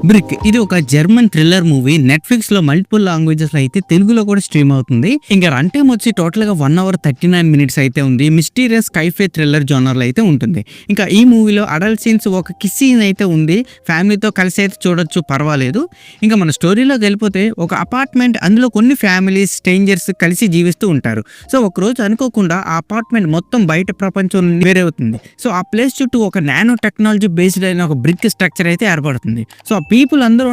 Brick ఇది ఒక German thriller movie. Netflix లో మల్టిపుల్ లాంగ్వేజెస్ లో అయితే తెలుగులో కూడా స్ట్రీమ్ అవుతుంది. ఇంకా రన్ టైం వచ్చి టోటల్ గా 1 hour 39 minutes అయితే ఉంది. మిస్టీరియస్ కైఫే థ్రిల్లర్ జోనర్ లో అయితే ఉంటుంది. ఇంకా ఈ మూవీలో అడల్ట్ సీన్స్, ఒక కిస్ సీన్ అయితే ఉంది. ఫ్యామిలీతో కలిసి అయితే చూడొచ్చు, పర్వాలేదు. ఇంకా మన స్టోరీలోకి వెళ్ళిపోతే ఒక అపార్ట్మెంట్, అందులో కొన్ని ఫ్యామిలీస్, స్ట్రేంజర్స్ కలిసి జీవిస్తూ ఉంటారు. సో ఒక రోజు అనుకోకుండా ఆ అపార్ట్మెంట్ మొత్తం బయట ప్రపంచం వేరే అవుతుంది. సో ఆ ప్లేస్ చుట్టూ ఒక నానో టెక్నాలజీ బేస్డ్ అయిన ఒక బ్రిక్ స్ట్రక్చర్ అయితే ఏర్పడుతుంది. సో ఆ పీపుల్ అందరూ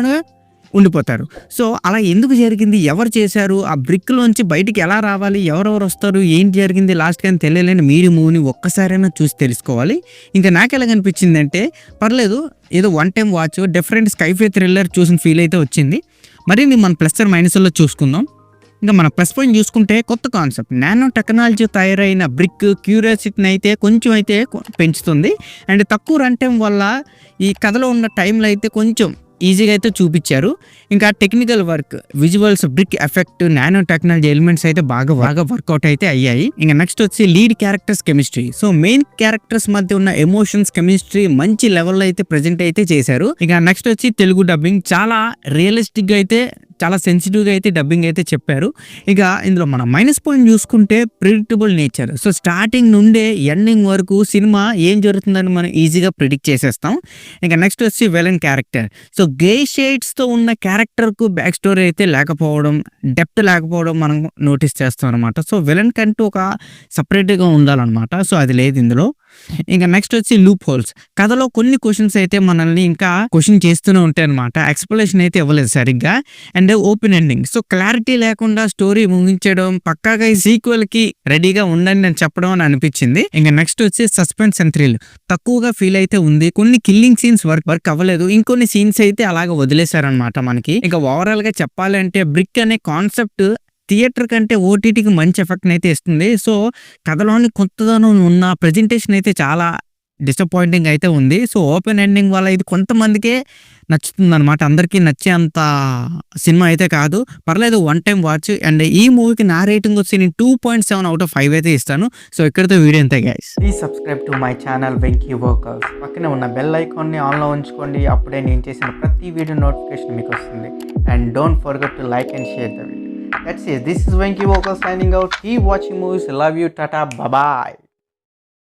ఉండిపోతారు. సో అలా ఎందుకు జరిగింది, ఎవరు చేశారు, ఆ బ్రిక్లోంచి బయటికి ఎలా రావాలి, ఎవరెవరు వస్తారు, ఏంటి జరిగింది లాస్ట్ కానీ తెలియలేని మీరు మూవీని ఒక్కసారైనా చూసి తెలుసుకోవాలి. ఇంకా నాకు ఎలా కనిపించిందంటే పర్లేదు, ఏదో one time watch, different sci-fi thriller చూసిన ఫీల్ అయితే వచ్చింది. మరి మన ప్లస్ అండ్ మైనస్లో చూసుకుందాం. ఇంకా మన ప్లస్ పాయింట్ చూసుకుంటే కొత్త కాన్సెప్ట్, నానో టెక్నాలజీ తయారైన బ్రిక్ క్యూరియాసిటీని అయితే కొంచెం అయితే పెంచుతుంది. అండ్ తక్కువ రన్ టైం వల్ల ఈ కథలో ఉన్న టైంలో అయితే కొంచెం ఈజీగా అయితే చూపించారు. ఇంకా technical work, visuals, brick effect, nano technology elements అయితే బాగా వర్కౌట్ అయితే అయ్యాయి. ఇంకా నెక్స్ట్ వచ్చి lead characters chemistry. So main characters మధ్య ఉన్న ఎమోషన్స్, కెమిస్ట్రీ మంచి లెవెల్లో అయితే ప్రెజెంట్ అయితే చేశారు. ఇంకా నెక్స్ట్ వచ్చి తెలుగు డబ్బింగ్ చాలా రియలిస్టిక్ గా అయితే, చాలా సెన్సిటివ్గా అయితే డబ్బింగ్ అయితే చెప్పారు. ఇక ఇందులో మన మైనస్ పాయింట్ చూసుకుంటే ప్రిడిక్టబుల్ నేచర్. సో స్టార్టింగ్ నుండే ఎండింగ్ వరకు సినిమా ఏం జరుగుతుందని మనం ఈజీగా ప్రిడిక్ట్ చేసేస్తాం. ఇంకా నెక్స్ట్ వచ్చి విలన్ క్యారెక్టర్. సో గే షేడ్స్తో ఉన్న క్యారెక్టర్కు బ్యాక్ స్టోరీ అయితే లేకపోవడం, డెప్త్ లేకపోవడం మనం నోటీస్ చేస్తాం అనమాట. సో విలన్ కంటూ ఒక సపరేట్గా ఉండాలన్నమాట. సో అది లేదు ఇందులో. ఇంకా నెక్స్ట్ వచ్చి లూప్ హోల్స్. కథలో కొన్ని క్వశ్చన్స్ అయితే మనల్ని ఇంకా క్వశ్చన్ చేస్తూనే ఉంటాయి అనమాట. ఎక్స్ప్లెనేషన్ అయితే ఇవ్వలేదు సరిగ్గా. And open ending. So clarity లేకుండా స్టోరీ ముగించడం, పక్కాగా ఈ సీక్వెల్ కి రెడీగా ఉండండి అని చెప్పడం అని అనిపించింది. ఇంకా నెక్స్ట్ వచ్చి సస్పెన్స్ అండ్ థ్రిల్ తక్కువగా ఫీల్ అయితే ఉంది. కొన్ని కిల్లింగ్ సీన్స్ వర్క్ అవ్వలేదు. ఇంకొన్ని సీన్స్ అయితే అలాగే వదిలేశారనమాట మనకి. ఇంకా ఓవరాల్ గా చెప్పాలంటే బ్రిక్ అనే కాన్సెప్ట్ థియేటర్ కంటే ఓటీటీకి మంచి ఎఫెక్ట్ అయితే ఇస్తుంది. సో కథలోని కొత్తదనం ఉన్న ప్రెజెంటేషన్ అయితే చాలా డిసప్పాయింటింగ్ అయితే ఉంది. సో ఓపెన్ ఎండింగ్ వల్ల ఇది కొంతమందికే నచ్చుతుంది అనమాట. అందరికీ నచ్చే అంత సినిమా అయితే కాదు, పర్లేదు, వన్ టైం వాచ్. అండ్ ఈ మూవీకి నా రేటింగ్ వచ్చి నేను 2.7 out of 5 అయితే ఇస్తాను. సో ఇక్కడితో వీడియో అంతే guys. Please subscribe to my channel Venky workers. పక్కనే ఉన్న బెల్ ఐకాన్ని ఆన్లో ఉంచుకోండి. అప్పుడే నేను చేసిన ప్రతి వీడియో నోటిఫికేషన్ మీకు వస్తుంది. And don't forget to like and share the video. That's it. This is Venky Walker signing out. Keep watching movies. Love you. Tata. Bye bye.